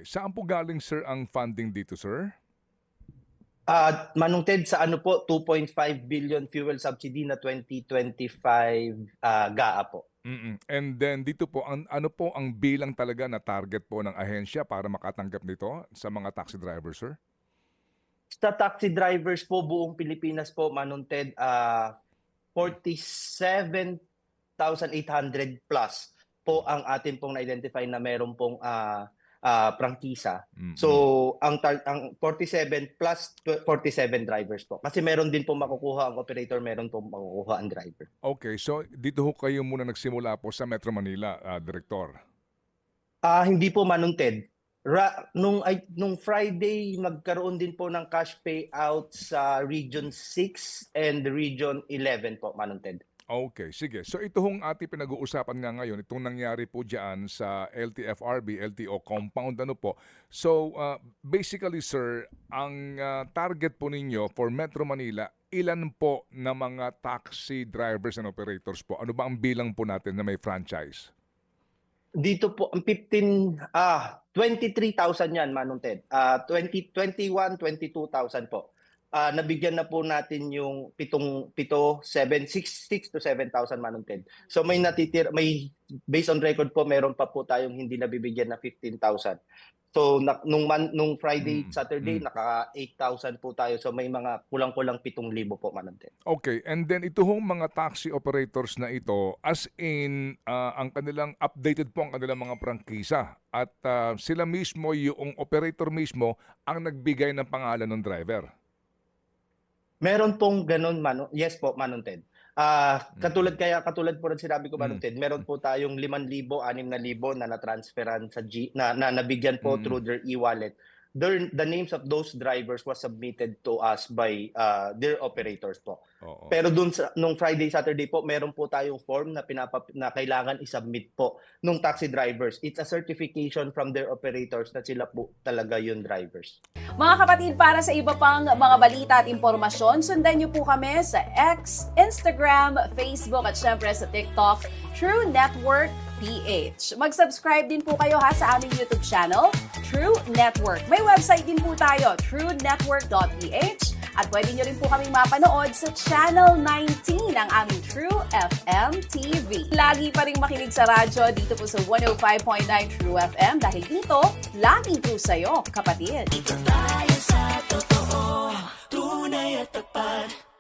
Okay. Saan po galing, sir, ang funding dito, sir? Manong Ted, sa ano po, 2.5 billion fuel subsidy na 2025 GAA po. And then dito po, ano po ang bilang talaga na target po ng ahensya para makatanggap nito sa mga taxi drivers, sir? Sa taxi drivers po, buong Pilipinas po, Manong Ted, 47,800 plus po ang atin pong na-identify na meron pong prangkisa. So, ang 47 plus 47 drivers po. Kasi meron din po makukuha ang operator, meron po makukuha ang driver. Okay, so dito ho kayo muna nagsimula po sa Metro Manila, Director. Hindi po, Manong Ted. Nung Friday, nagkaroon din po ng cash payout sa Region 6 and Region 11 po, Manong Ted. Okay, sige. So ito hong ating pinag-uusapan nga ngayon, itong nangyari po dyan sa LTFRB, LTO compound, ano po. So basically, sir, ang target po ninyo for Metro Manila, ilan po na mga taxi drivers and operators po? Ano ba ang bilang po natin na may franchise? Dito po, ang 23,000 yan, Manong Ted. 21, 22,000 po. Nabigyan na po natin yung 6 to 7,000, Manong Ted. So may based on record po, meron pa po tayong hindi nabibigyan na 15,000. So nung Friday, Saturday, naka 8,000 po tayo. So may mga kulang-kulang 7,000 po, Manong Ted. Okay, and then ito hong mga taxi operators na ito, as in, ang kanilang updated po ang kanilang mga prangkisa. At sila mismo, yung operator mismo, ang nagbigay ng pangalan ng driver. Meron pong ganun, yes po, Manong Ted. Katulad po ng sinabi ko, Manong Ted, meron po tayong 5,000, 6,000 na na-transferan sa na nabigyan po through their e-wallet. The names of those drivers was submitted to us by their operators po. Pero nung Friday, Saturday po, meron po tayong form na kailangan i-submit po nung taxi drivers. It's a certification from their operators na sila po talaga yung drivers. Mga kapatid, para sa iba pang mga balita at impormasyon, sundan niyo po kami sa X, Instagram, Facebook at syempre sa TikTok, True Network PH. Mag-subscribe din po kayo sa aming YouTube channel, True Network. May website din po tayo, truenetwork.ph, at pwede nyo rin po kaming mapanood sa Channel 19 ng aming True FM TV. Lagi pa rin makinig sa radyo dito po sa 105.9 True FM dahil dito, laging true sa'yo, kapatid. Dito tayo sa totoo, tunay at tapat.